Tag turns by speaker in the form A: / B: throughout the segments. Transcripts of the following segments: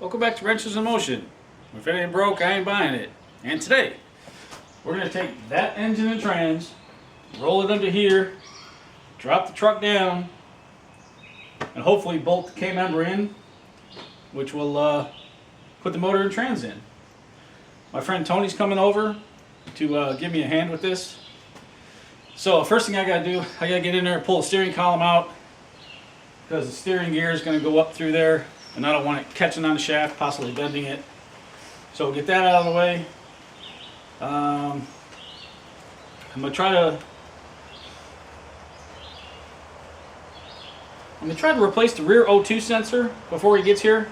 A: Welcome back to Wrenches in Motion. If it ain't broke, I ain't buying it. And today, we're going to take that engine and trans, roll it under here, drop the truck down, and hopefully bolt the K-member in, which will put the motor and trans in. My friend Tony's coming over to give me a hand with this. So first thing I got to do, I got to get in there and pull the steering column out, because the steering gear is going to go up through there and I don't want it catching on the shaft, possibly bending it. So get that out of the way. I'm going to try to replace the rear O2 sensor before he gets here.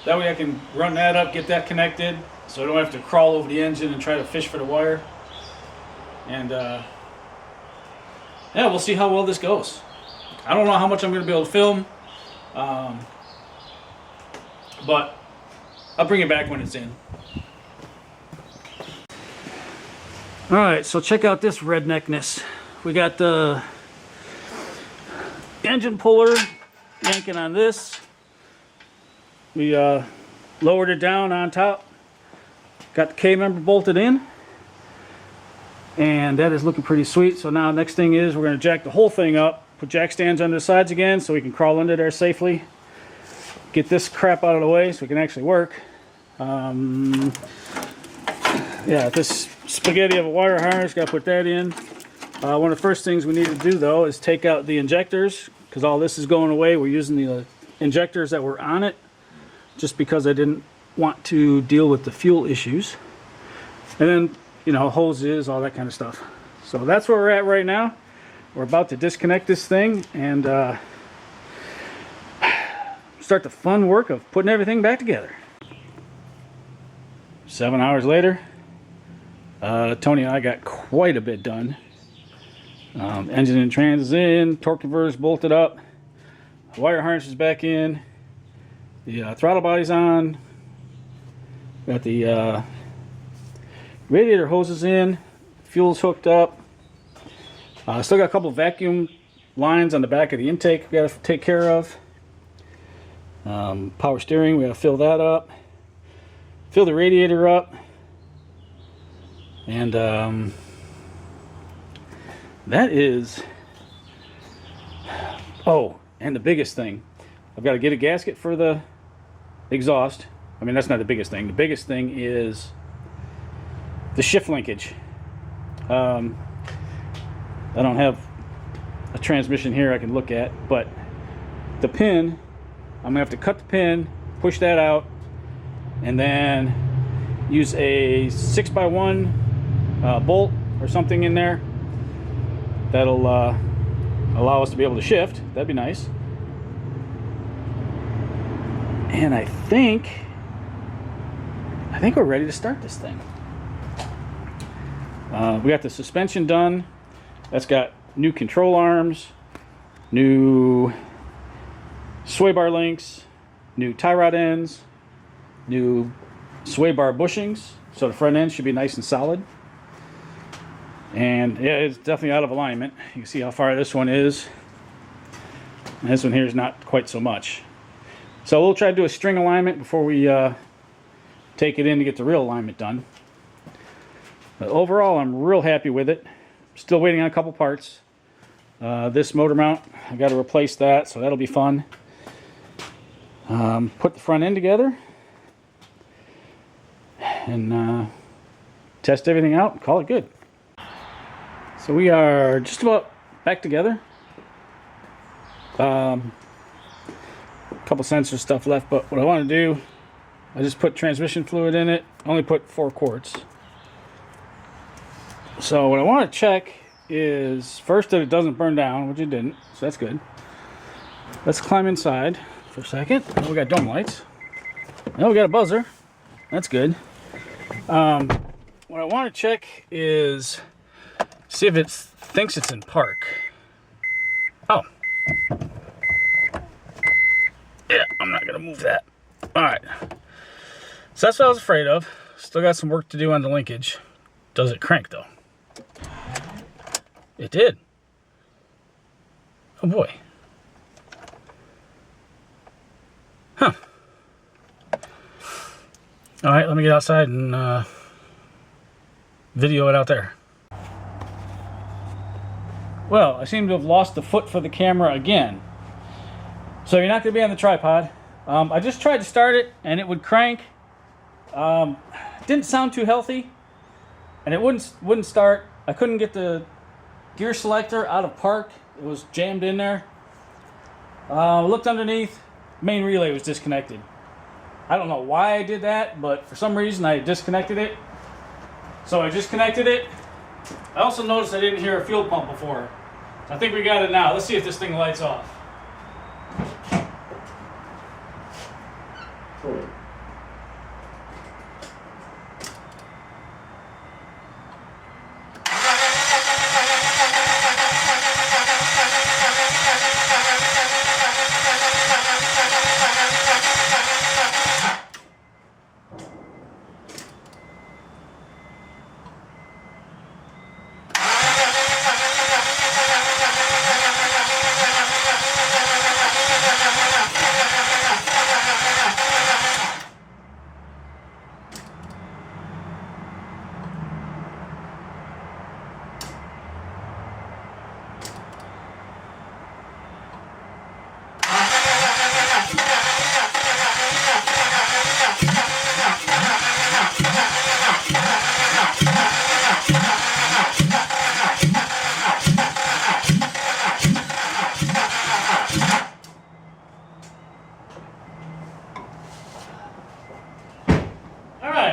A: That way I can run that up, get that connected, so I don't have to crawl over the engine and try to fish for the wire. And yeah, we'll see how well this goes. I don't know how much I'm going to be able to film, but I'll bring it back when it's in. Alright, so check out this redneckness. We got the engine puller yanking on this. We lowered it down on top. Got the K-member bolted in. And that is looking pretty sweet. So now next thing is we're going to jack the whole thing up. Put jack stands under the sides again so we can crawl under there safely. Get this crap out of the way so we can actually work. Yeah, this spaghetti of a wire harness, got to put that in. One of the first things we need to do though is take out the injectors, because all this is going away. We're using the injectors that were on it just because I didn't want to deal with the fuel issues. And then, you know, hoses, all that kind of stuff. So that's where we're at right now. We're about to disconnect this thing and start the fun work of putting everything back together. 7 hours later, Tony and I got quite a bit done. Engine and trans is in, torque converter is bolted up, wire harness is back in, the throttle body's on, got the radiator hoses in, fuel's hooked up. Still got a couple vacuum lines on the back of the intake we got to take care of. Power steering, we got to fill that up. Fill the radiator up. And that is... Oh, and the biggest thing. I've got to get a gasket for the exhaust. I mean, that's not the biggest thing. The biggest thing is the shift linkage. I don't have a transmission here I can look at, but the pin, I'm gonna have to cut the pin, push that out, and then use a 6x1 bolt or something in there that'll allow us to be able to shift. That'd be nice. And I think we're ready to start this thing. We got the suspension done. That's got new control arms, new sway bar links, new tie rod ends, new sway bar bushings, so the front end should be nice and solid. And yeah, it's definitely out of alignment. You can see how far this one is. And this one here is not quite so much. So we'll try to do a string alignment before we take it in to get the real alignment done. But overall, I'm real happy with it. Still waiting on a couple parts. This motor mount, I got to replace that, so that'll be fun. Put the front end together and test everything out and call it good. So we are just about back together. A couple sensor stuff left, but what I want to do, I just put transmission fluid in it. I only put 4 quarts. So what I want to check is first that it doesn't burn down, which it didn't, so that's good. Let's climb inside for a second. Oh, we got dome lights. Oh, we got a buzzer. That's good. What I want to check is see if it thinks it's in park. Oh. Yeah, I'm not gonna move that. All right. So that's what I was afraid of. Still got some work to do on the linkage. Does it crank though? It did. Oh boy. Huh. All right, let me get outside and video it out there. Well, I seem to have lost the foot for the camera again. So you're not going to be on the tripod. I just tried to start it and it would crank. Didn't sound too healthy, and it wouldn't start. I couldn't get the gear selector out of park. It was jammed in there. Looked underneath. Main relay was disconnected. I don't know why I did that, but for some reason I disconnected it. So I just connected it. I also noticed I didn't hear a fuel pump before. I think we got it now. Let's see if this thing lights off.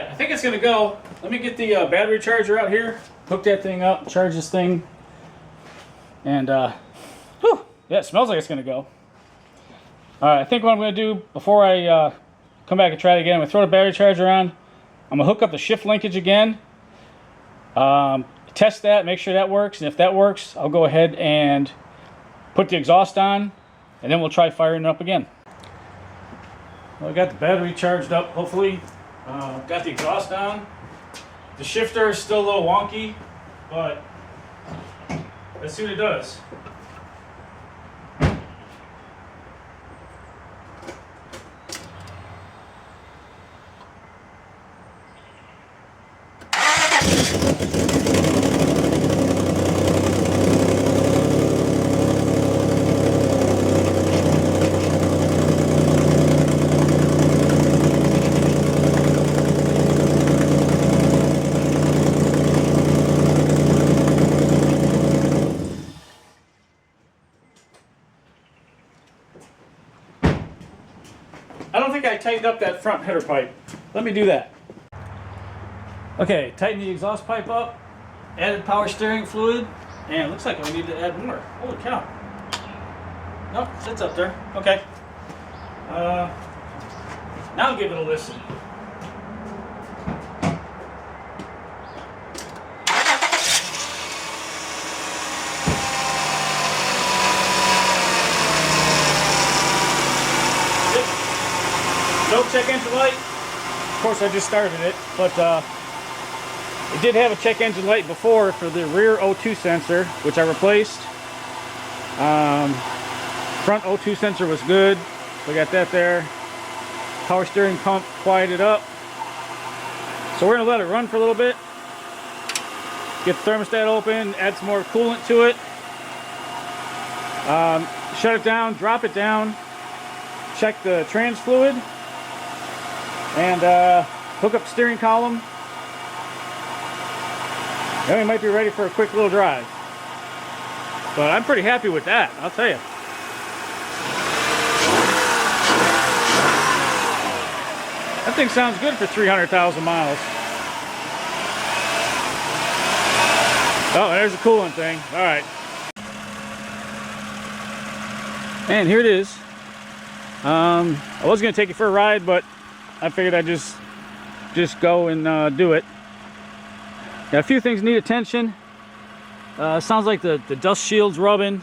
A: I think it's gonna go. Let me get the battery charger out here, hook that thing up, charge this thing, and whew, yeah, it smells like it's gonna go. All right, I think what I'm gonna do before I come back and try it again, I'm gonna throw the battery charger on. I'm gonna hook up the shift linkage again, test that, make sure that works, and if that works, I'll go ahead and put the exhaust on, and then we'll try firing it up again. Well, I got the battery charged up, hopefully. Got the exhaust on. The shifter is still a little wonky, but let's see what it does. I don't think I tightened up that front header pipe. Let me do that. Okay, tighten the exhaust pipe up, added power steering fluid, and it looks like I need to add more. Holy cow. Nope, it's up there. Okay. Now give it a listen. No check engine light. Of course, I just started it, but it did have a check engine light before for the rear O2 sensor, which I replaced. Front O2 sensor was good. We got that there. Power steering pump quieted up. So we're gonna let it run for a little bit. Get the thermostat open, add some more coolant to it. Shut it down, drop it down. Check the trans fluid. And hook up the steering column. Then we might be ready for a quick little drive. But I'm pretty happy with that, I'll tell you. That thing sounds good for 300,000 miles. Oh, there's the coolant thing. All right. And here it is. I was going to take you for a ride, but I figured I'd just go and do it. Got a few things need attention. Sounds like the dust shield's rubbing.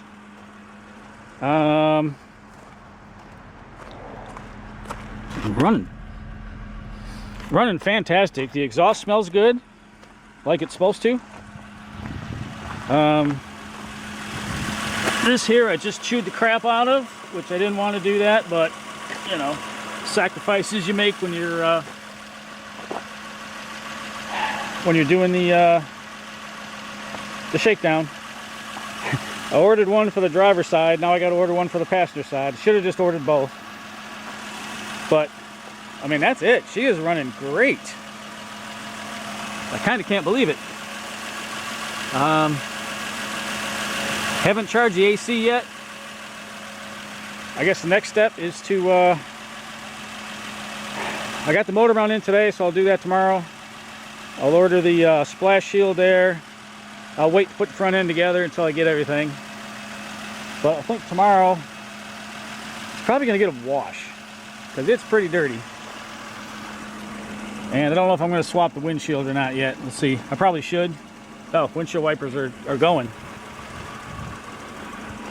A: Running fantastic. The exhaust smells good, like it's supposed to. This here I just chewed the crap out of, which I didn't want to do that, but you know, sacrifices you make when you're when you're doing the shakedown. I ordered one for the driver's side. Now I got to order one for the passenger side. Should have just ordered both. But I mean, that's it. She is running great. I kind of can't believe it. Haven't charged the AC yet. I guess the next step is to I got the motor mount in today, so I'll do that tomorrow. I'll order the splash shield there. I'll wait to put the front end together until I get everything. But I think tomorrow it's probably going to get a wash because it's pretty dirty. And I don't know if I'm going to swap the windshield or not yet. We'll see. I probably should. Oh, windshield wipers are going.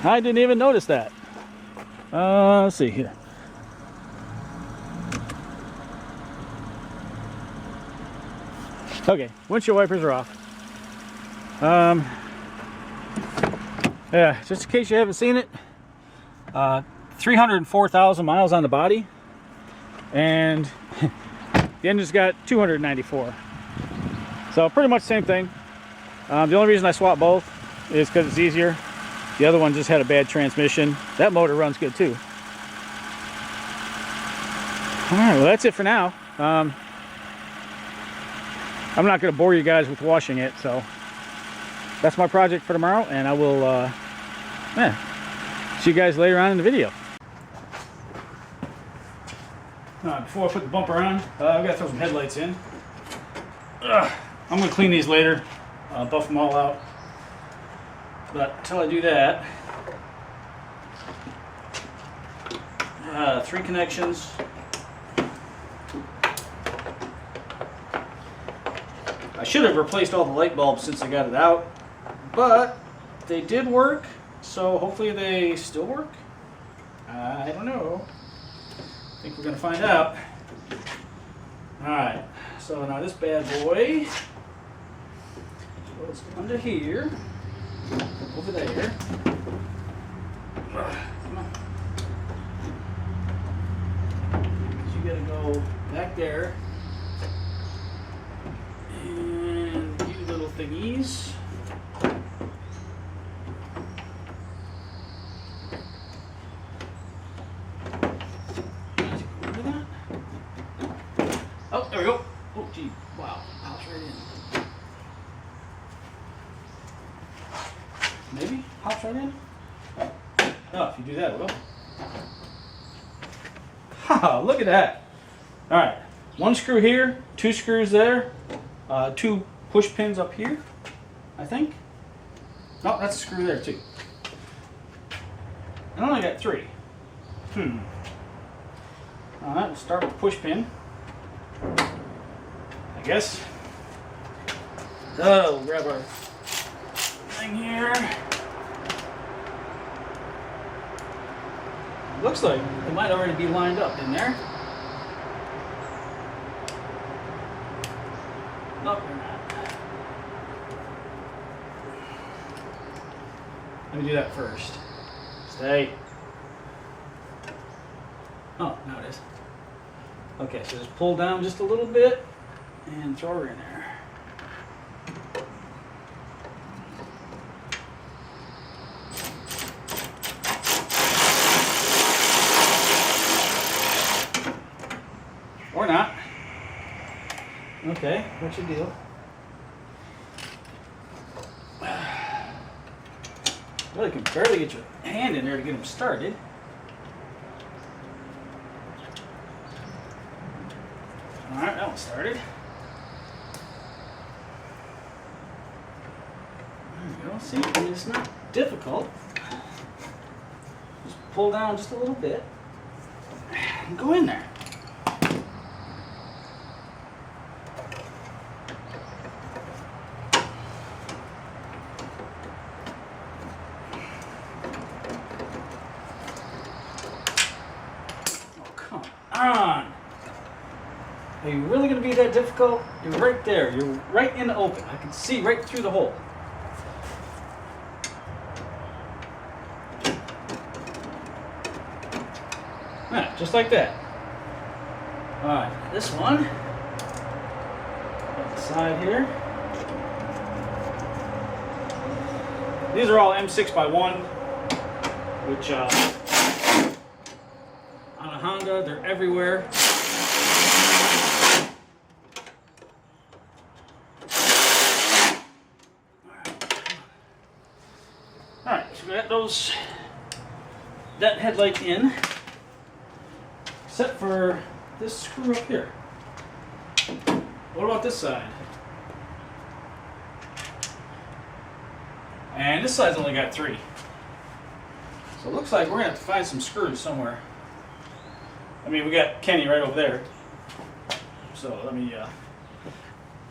A: I didn't even notice that. Let's see here. Okay, windshield wipers are off. Yeah, just in case you haven't seen it, 304,000 miles on the body, and the engine's got 294. So pretty much the same thing. The only reason I swapped both is because it's easier. The other one just had a bad transmission. That motor runs good too. Alright, well that's it for now. I'm not going to bore you guys with washing it, so that's my project for tomorrow, and I will see you guys later on in the video. Before I put the bumper on, I've got to throw some headlights in. I'm going to clean these later, buff them all out. But until I do that, 3 connections. I should have replaced all the light bulbs since I got it out, but they did work, so hopefully they still work. I don't know. I think we're going to find out. Alright, so now this bad boy goes under here, over there. Come on. You got to go back there. And these little thingies. Oh, there we go. Oh, gee. Wow. Pops right in. Maybe? Pops right in? Oh, if you do that, it will. Ha! Look at that. Alright. 1 screw here, 2 screws there, 2 push pins up here, I think. Oh, that's a screw there too. I only got 3. Alright, we'll start with the push pin, I guess. Oh, we'll grab our thing here. Looks like it might already be lined up in there. Nope, they're not. Let me do that first. Stay. Oh, now it is. Okay, so just pull down just a little bit and throw her in there. Or not. Okay, what's your deal? Really can barely get your hand in there to get them started. Alright, that one started. There we go. See, I mean, it's not difficult. Just pull down just a little bit and go in there. On. Are you really going to be that difficult? You're right there. You're right in the open. I can see right through the hole. Yeah, just like that. Alright, this one. On the side here. These are all M6x1, which on a Honda, they're everywhere. Alright, so we got that headlight in, except for this screw up here. What about this side? And this side's only got 3. So it looks like we're going to have to find some screws somewhere. I mean, we got Kenny right over there. So let me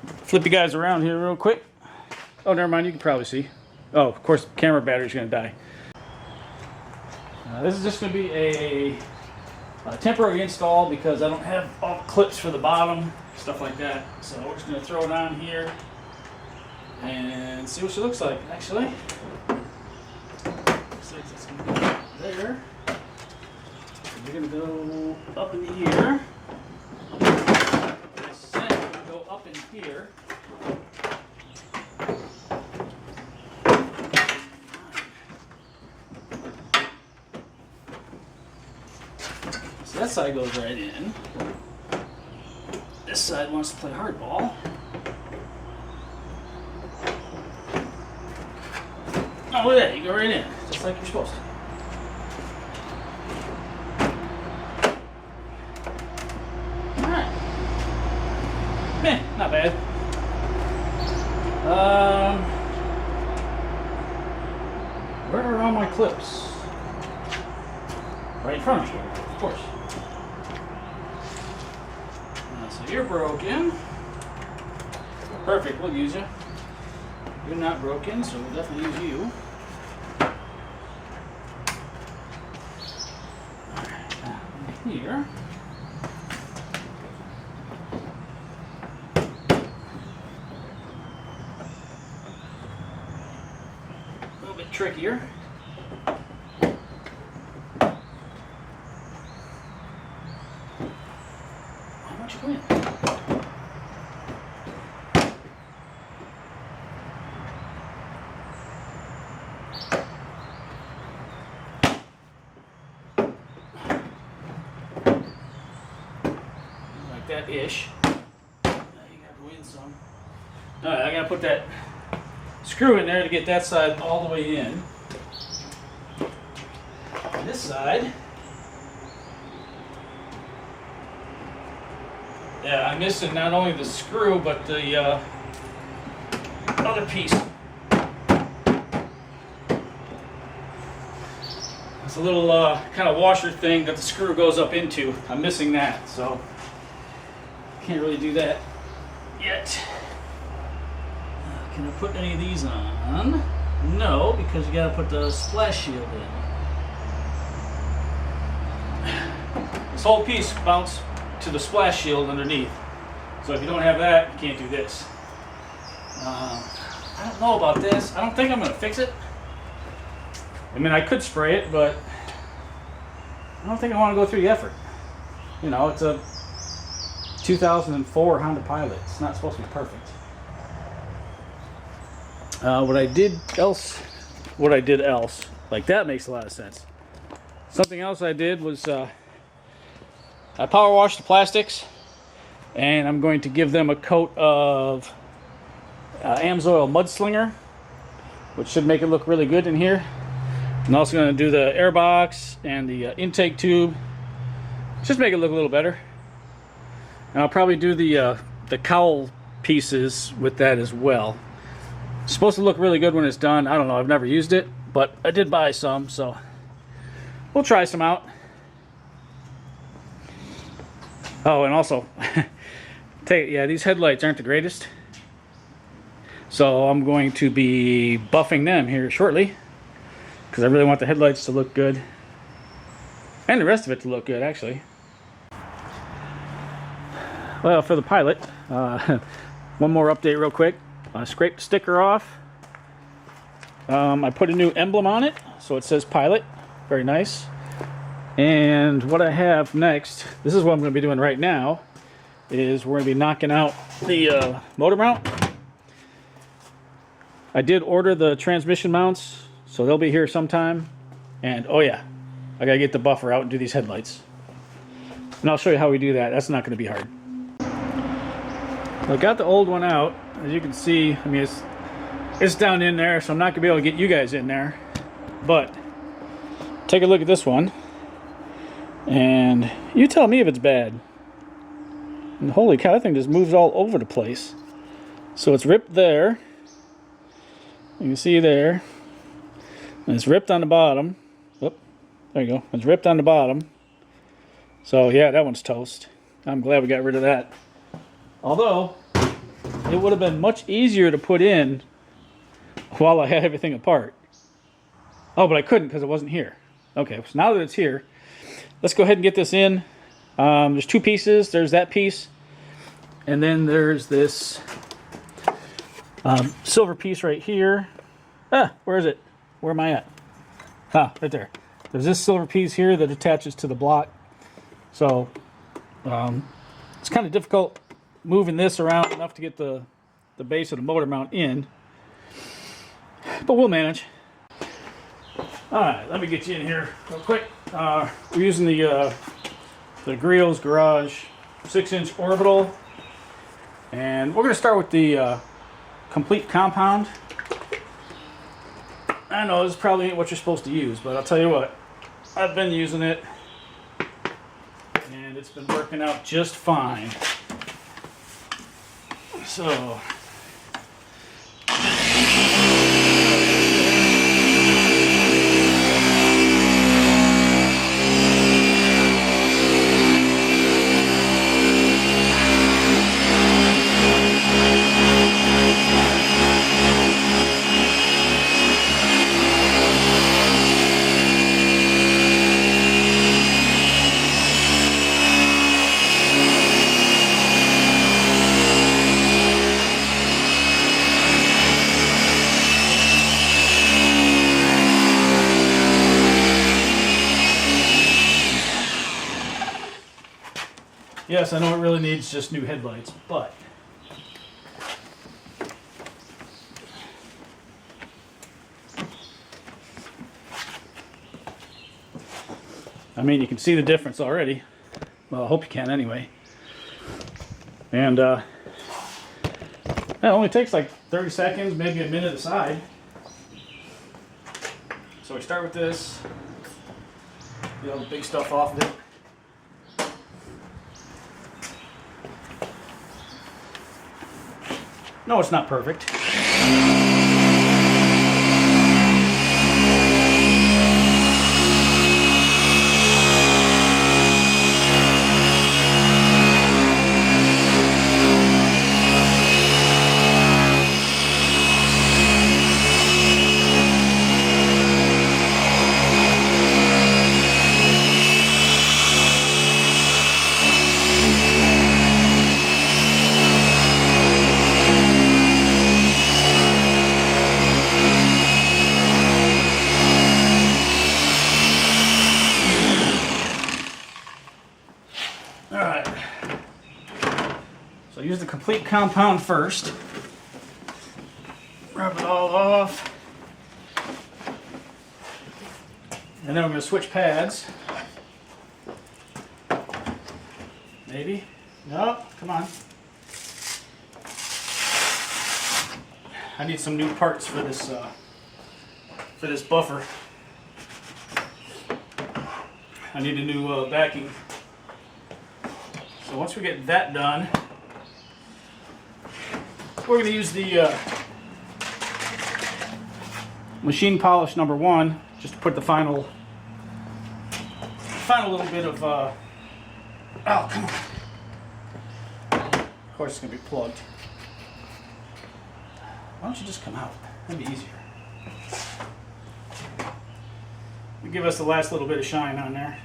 A: flip you guys around here real quick. Oh, never mind, you can probably see. Oh, of course, the camera battery's going to die. This is just going to be a temporary install because I don't have all the clips for the bottom, stuff like that. So we're just going to throw it on here and see what she looks like. Actually, looks like it's going to go there. We're going to go up in here. This set going to go up in here. So that side goes right in. This side wants to play hardball. Oh, look at that, you go right in, just like you're supposed to. Alright. Meh, not bad. Where are all my clips? Right in front of you, of course. So you're broken. Perfect, we'll use you. You're not broken, so we'll definitely use you. Alright, now here. A little bit trickier. How much you win? That ish. Now you got to win some. Alright, I gotta put that screw in there to get that side all the way in. And this side, yeah, I'm missing not only the screw but the other piece. It's a little kind of washer thing that the screw goes up into. I'm missing that, so can't really do that yet. Can I put any of these on? No, because you gotta put the splash shield in. This whole piece mounts to the splash shield underneath. So if you don't have that, you can't do this. I don't know about this. I don't think I'm gonna fix it. I mean, I could spray it, but I don't think I want to go through the effort. You know, it's a 2004 Honda Pilot. It's not supposed to be perfect. What I did else, like that makes a lot of sense. Something else I did was I power washed the plastics, and I'm going to give them a coat of Amsoil Mudslinger, which should make it look really good in here. I'm also going to do the air box and the intake tube, just make it look a little better. And I'll probably do the cowl pieces with that as well. It's supposed to look really good when it's done. I don't know, I've never used it, but I did buy some, so we'll try some out. Oh, and also, yeah, these headlights aren't the greatest. So I'm going to be buffing them here shortly, because I really want the headlights to look good. And the rest of it to look good, actually. Well, for the Pilot, one more update real quick. I scraped the sticker off. I put a new emblem on it, so it says Pilot. Very nice. And what I have next, this is what I'm going to be doing right now, is we're going to be knocking out the motor mount. I did order the transmission mounts, so they'll be here sometime. And oh yeah, I gotta get the buffer out and do these headlights. And I'll show you how we do that. That's not gonna be hard. I got the old one out. As you can see, I mean, it's down in there, so I'm not gonna be able to get you guys in there. But take a look at this one, and you tell me if it's bad. And holy cow, that thing just moves all over the place. So it's ripped there. You can see there. And it's ripped on the bottom. Oop, there you go. It's ripped on the bottom. So yeah, that one's toast. I'm glad we got rid of that. Although, it would have been much easier to put in while I had everything apart. Oh, but I couldn't because it wasn't here. Okay, so now that it's here, let's go ahead and get this in. There's two pieces. There's that piece. And then there's this silver piece right here. Ah, where is it? Where am I at? Ah, right there. There's this silver piece here that attaches to the block. So it's kind of difficult moving this around enough to get the base of the motor mount in. But we'll manage. Alright, let me get you in here real quick. We're using the Griot's Garage 6-inch orbital. And we're going to start with the complete compound. I know this probably ain't what you're supposed to use, but I'll tell you what, I've been using it and it's been working out just fine. So yes, I know it really needs just new headlights, but I mean, you can see the difference already. Well, I hope you can anyway. And it only takes like 30 seconds, maybe a minute aside. So we start with this, get all the big stuff off of it. No, it's not perfect. Alright, so use the complete compound first. Rub it all off. And then we're going to switch pads. Maybe? No, come on. I need some new parts for this buffer. I need a new backing. So once we get that done, we're going to use the machine polish number 1 just to put the final little bit of oh, come on. Of course it's going to be plugged. Why don't you just come out? That'd be easier. Give us the last little bit of shine on there.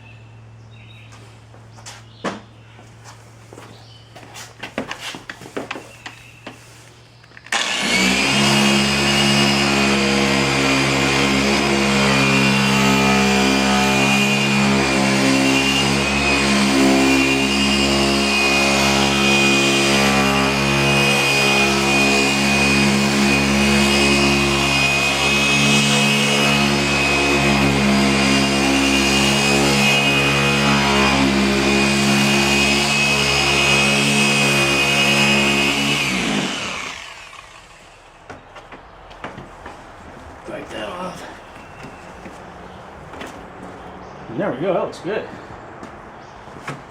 A: we go, that looks good.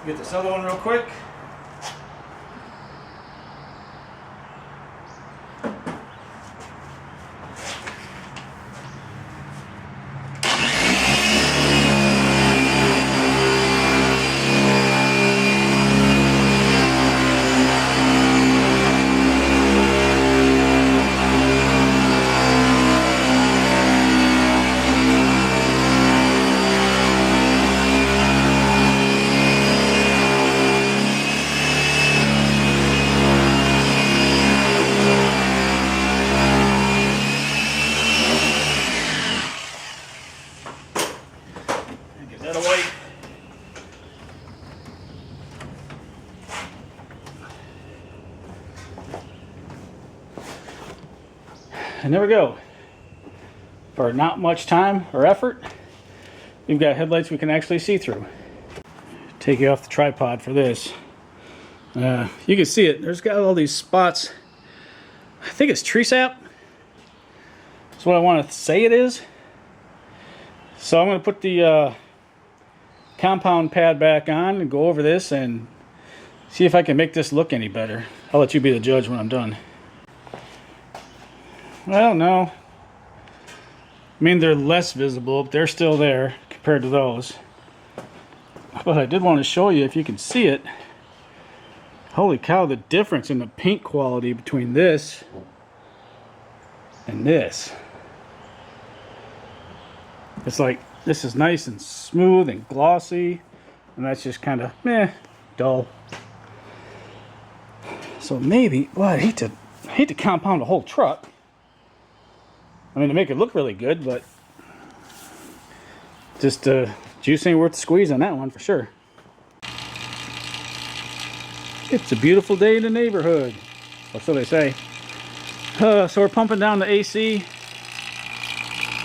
A: Get this other one real quick. That away. And there we go. For not much time or effort, we've got headlights we can actually see through. Take you off the tripod for this. You can see it. There's got all these spots. I think it's tree sap. That's what I want to say it is. So I'm going to put the compound pad back on and go over this and see if I can make this look any better. I'll let you be the judge when I'm done. Well, no. I mean, they're less visible, but they're still there compared to those. But I did want to show you, if you can see it, holy cow, the difference in the paint quality between this and this. It's like, this is nice and smooth and glossy, and that's just kind of meh, dull. So maybe, well, I hate to compound a whole truck. I mean, to make it look really good, but just juice ain't worth the squeeze on that one for sure. It's a beautiful day in the neighborhood, or so they say. So we're pumping down the AC.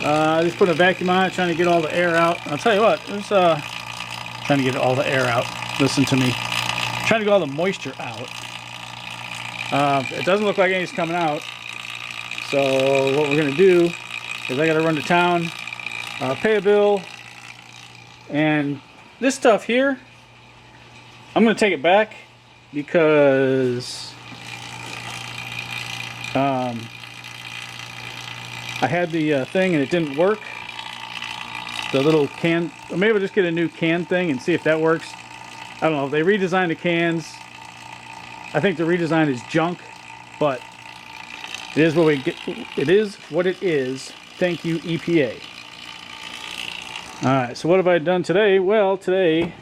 A: Just putting a vacuum on it, trying to get all the air out. I'll tell you what, it's trying to get all the air out. Listen to me. Trying to get all the moisture out. It doesn't look like anything's coming out. So what we're gonna do is I gotta run to town, pay a bill, and this stuff here, I'm gonna take it back because I had the thing and it didn't work. The little can, or maybe I'll just get a new can thing and see if that works. I don't know. They redesigned the cans. I think the redesign is junk, but it is what we get. It is what it is. Thank you, EPA. All right. So what have I done today? Well, today,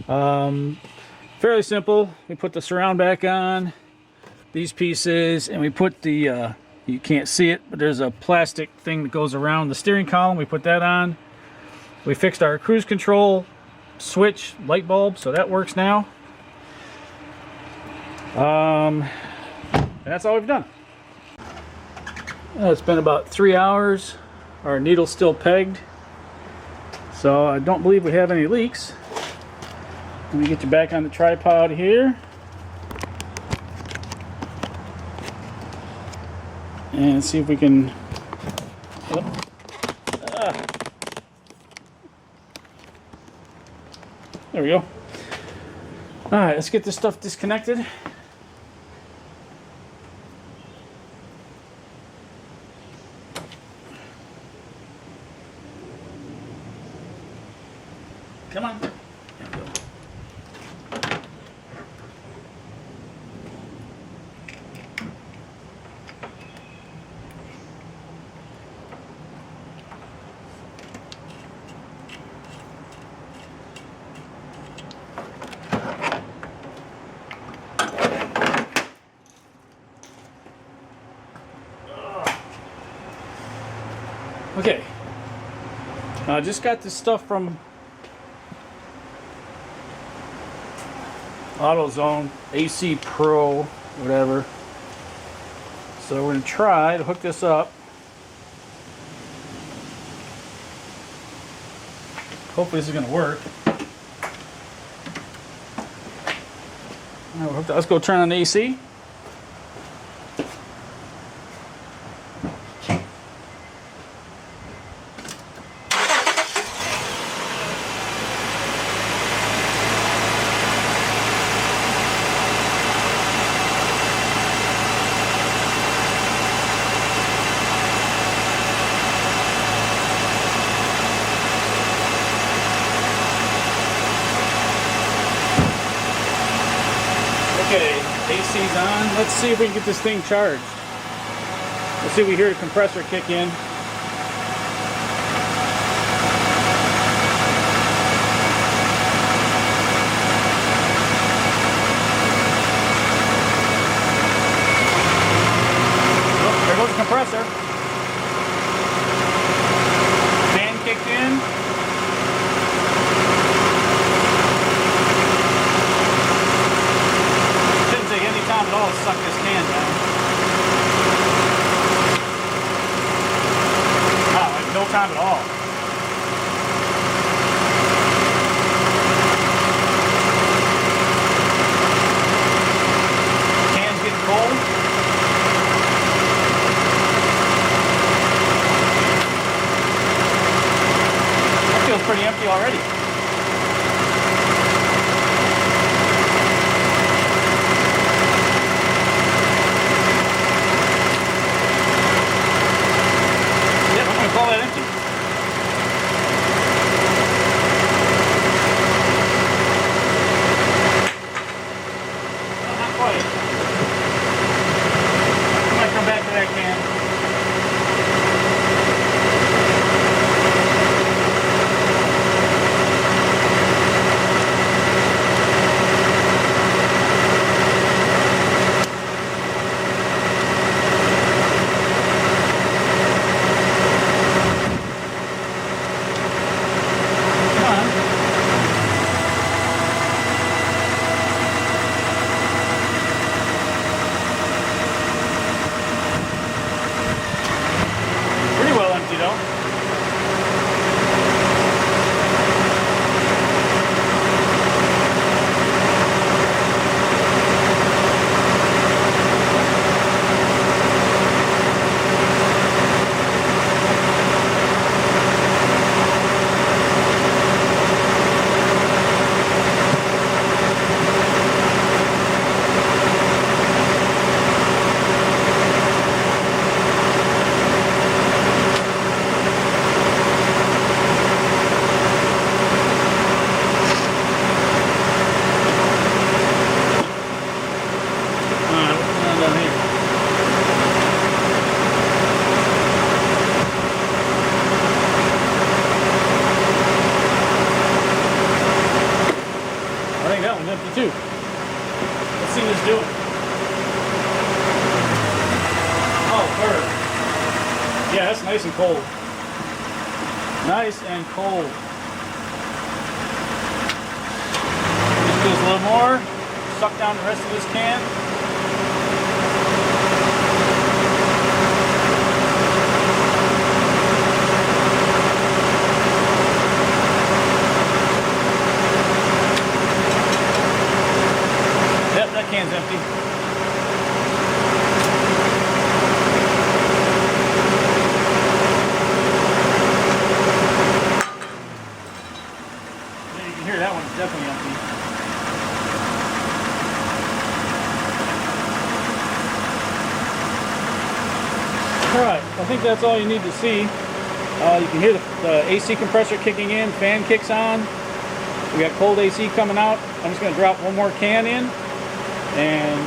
A: fairly simple. We put the surround back on, these pieces, and we put the. You can't see it, but there's a plastic thing that goes around the steering column. We put that on. We fixed our cruise control switch light bulb, so that works now. And that's all we've done. It's been about 3 hours. Our needle's still pegged, so I don't believe we have any leaks. Let me get you back on the tripod here. And see if we can. There we go. All right, let's get this stuff disconnected. Come on. There we go. Okay, I just got this stuff from AutoZone, AC Pro, whatever. So we're going to try to hook this up. Hopefully this is going to work. All right, let's go turn on the AC. Okay, AC's on. Let's see if we can get this thing charged. Let's see if we hear the compressor kick in. Oh, there goes the compressor. Fan kicked in. Time at all to suck this can down. Wow, like no time at all. Can's getting cold. That feels pretty empty already. Call that empty. Well, not quite. I might come back to that can. Too. Let's see what it's doing. Oh, bird. Yeah, that's nice and cold. Nice and cold. Just do this a little more. Suck down the rest of this can. That can's empty. Yeah, you can hear that one is definitely empty. Alright, I think that's all you need to see. You can hear the AC compressor kicking in, fan kicks on. We got cold AC coming out. I'm just going to drop one more can in, and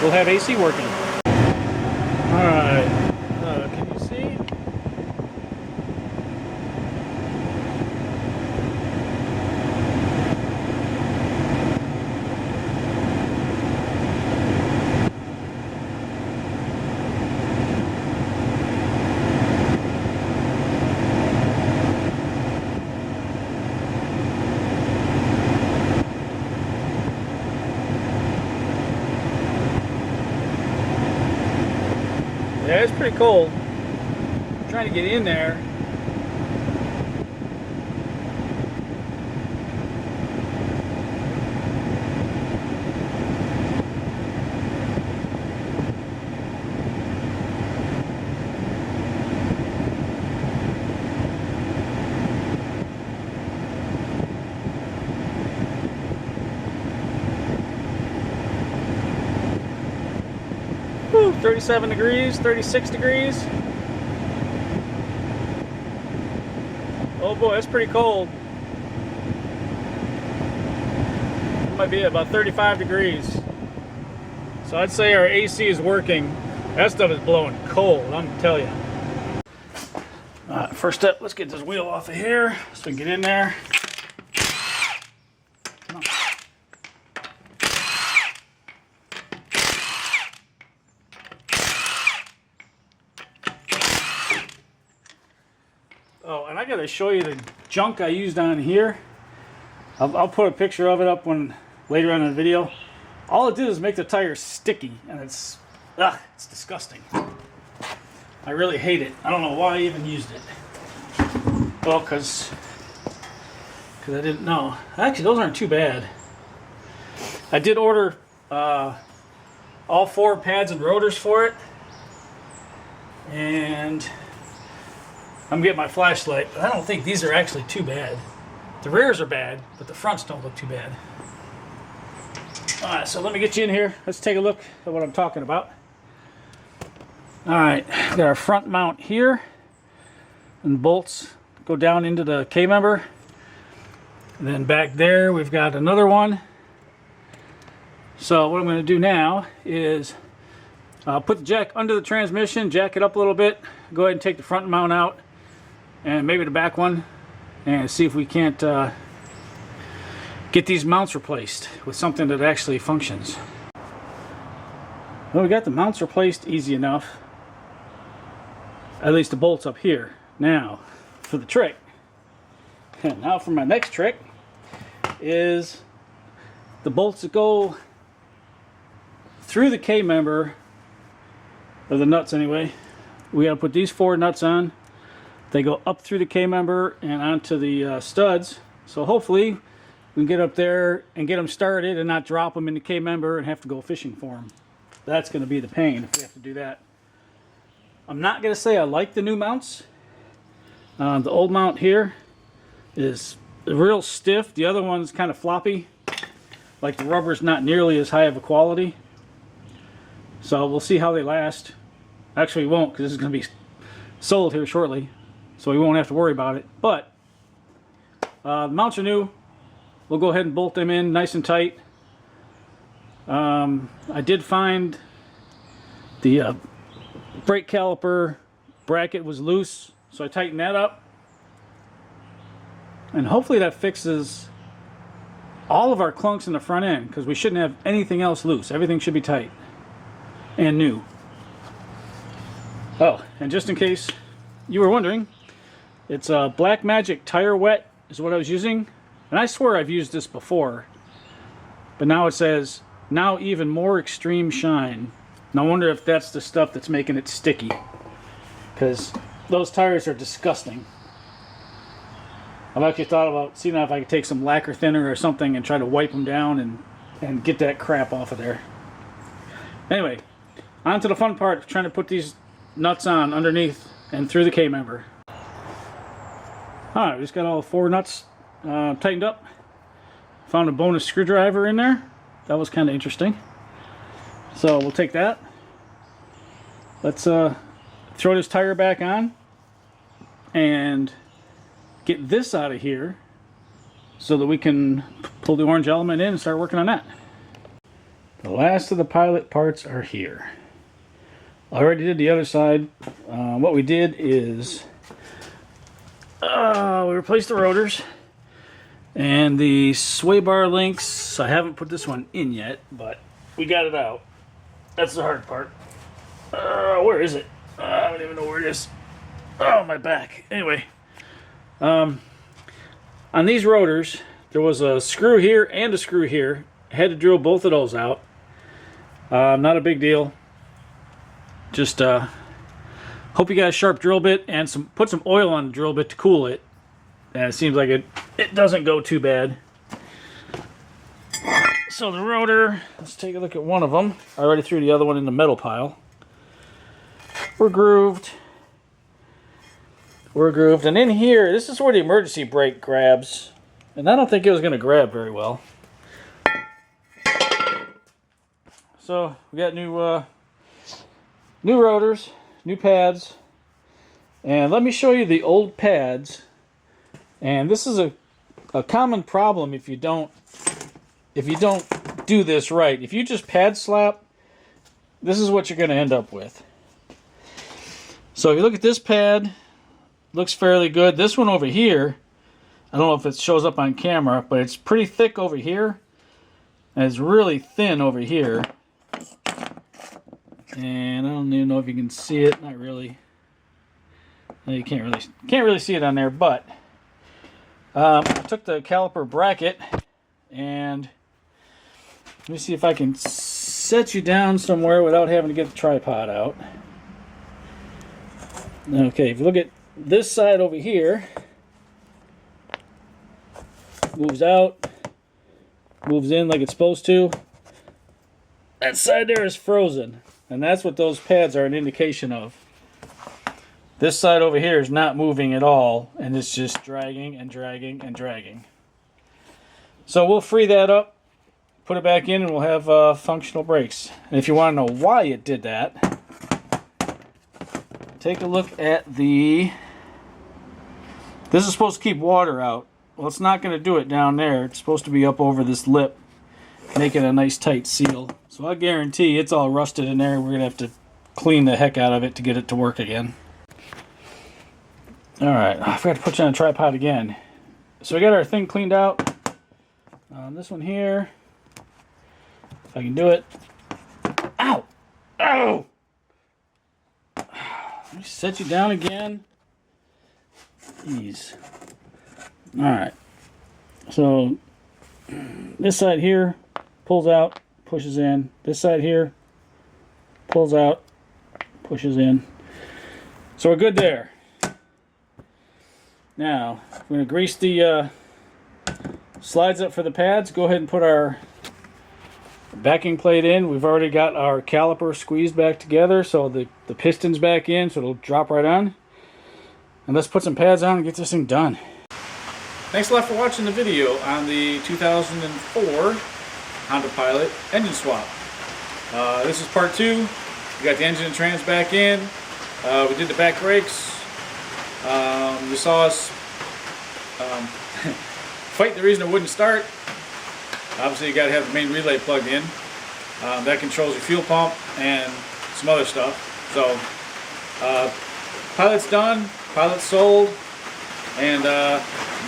A: we'll have AC working. Alright, can you see? Yeah, it's pretty cold. I'm trying to get in there. Whew, 37 degrees, 36 degrees. Oh boy, that's pretty cold. It might be about 35 degrees. So I'd say our AC is working. That stuff is blowing cold, I'm gonna tell you. First step, let's get this wheel off of here so we can get in there. Oh, and I gotta show you the junk I used on here. I'll put a picture of it up later on in the video. All it did is make the tires sticky, and it's disgusting. I really hate it. I don't know why I even used it. Well, because I didn't know. Actually, those aren't too bad. I did order all 4 pads and rotors for it, and I'm getting my flashlight, but I don't think these are actually too bad. The rears are bad, but the fronts don't look too bad. Alright, so let me get you in here. Let's take a look at what I'm talking about. Alright, we got our front mount here, and bolts go down into the K-member. And then back there we've got another one. So what I'm going to do now is put the jack under the transmission, jack it up a little bit, go ahead and take the front mount out, and maybe the back one, and see if we can't get these mounts replaced with something that actually functions. Well, we got the mounts replaced easy enough. At least the bolts up here. Now, for the trick. Now for my next trick is the bolts that go through the K-member, or the nuts anyway. We got to put these 4 nuts on. They go up through the K-member and onto the studs. So hopefully we can get up there and get them started and not drop them in the K-member and have to go fishing for them. That's going to be the pain if we have to do that. I'm not going to say I like the new mounts. The old mount here is real stiff. The other one's kind of floppy. Like the rubber's not nearly as high of a quality. So we'll see how they last. Actually, we won't, because this is going to be sold here shortly. So we won't have to worry about it. But the mounts are new. We'll go ahead and bolt them in nice and tight. I did find the brake caliper bracket was loose, so I tightened that up. And hopefully that fixes all of our clunks in the front end, because we shouldn't have anything else loose. Everything should be tight and new. Oh, and just in case you were wondering, it's a Black Magic Tire Wet is what I was using. And I swear I've used this before, but now it says, now even more extreme shine. And I wonder if that's the stuff that's making it sticky, because those tires are disgusting. I've actually thought about seeing if I could take some lacquer thinner or something and try to wipe them down and get that crap off of there. Anyway, on to the fun part, trying to put these nuts on underneath and through the K-member. Alright, we just got all 4 nuts tightened up. Found a bonus screwdriver in there. That was kind of interesting. So we'll take that. Let's throw this tire back on and get this out of here so that we can pull the orange element in and start working on that. The last of the pilot parts are here. I already did the other side. What we did is we replaced the rotors and the sway bar links. I haven't put this one in yet, but we got it out. That's the hard part. Where is it? I don't even know where it is. Oh, my back. Anyway, on these rotors, there was a screw here and a screw here. I had to drill both of those out. Not a big deal. Just hope you got a sharp drill bit and put some oil on the drill bit to cool it. And it seems like it doesn't go too bad. So the rotor, let's take a look at one of them. I already threw the other one in the metal pile. We're grooved. We're grooved. And in here, this is where the emergency brake grabs. And I don't think it was going to grab very well. So we got new rotors, new pads. And let me show you the old pads. And this is a common problem if you don't do this right. If you just pad slap this is what you're going to end up with. So if you look at this pad, looks fairly good. This one over here, I don't know if it shows up on camera, but it's pretty thick over here, and it's really thin over here. And I don't even know if you can see it. Not really. No, you can't really see it on there. But I took the caliper bracket, and let me see if I can set you down somewhere without having to get the tripod out. Okay, if you look at this side over here, moves out, moves in like it's supposed to. That side there is frozen, and that's what those pads are an indication of. This side over here is not moving at all, and it's just dragging and dragging and dragging. So we'll free that up, put it back in, and we'll have functional brakes. And if you want to know why it did that, take a look at the... This is supposed to keep water out. Well, it's not going to do it down there. It's supposed to be up over this lip, making a nice tight seal. So I guarantee it's all rusted in there. We're going to have to clean the heck out of it to get it to work again. Alright, I forgot to put you on a tripod again. So we got our thing cleaned out. This one here, if I can do it. Ow! Ow! Let me set you down again. Jeez. Alright. So, this side here pulls out, pushes in. This side here pulls out, pushes in. So we're good there. Now, we're going to grease the slides up for the pads. Go ahead and put our backing plate in. We've already got our caliper squeezed back together, so the piston's back in, so it'll drop right on. And let's put some pads on and get this thing done. Thanks a lot for watching the video on the 2004 Honda Pilot engine swap. This is part 2. We got the engine and trans back in. We did the back brakes. You saw us fight the reason it wouldn't start. Obviously you got to have the main relay plugged in. That controls your fuel pump and some other stuff. So Pilot's done, Pilot's sold, and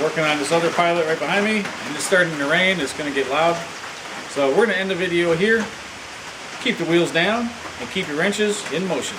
A: working on this other Pilot right behind me, and it's starting to rain. It's going to get loud. So we're going to end the video here. Keep the wheels down and keep your wrenches in motion.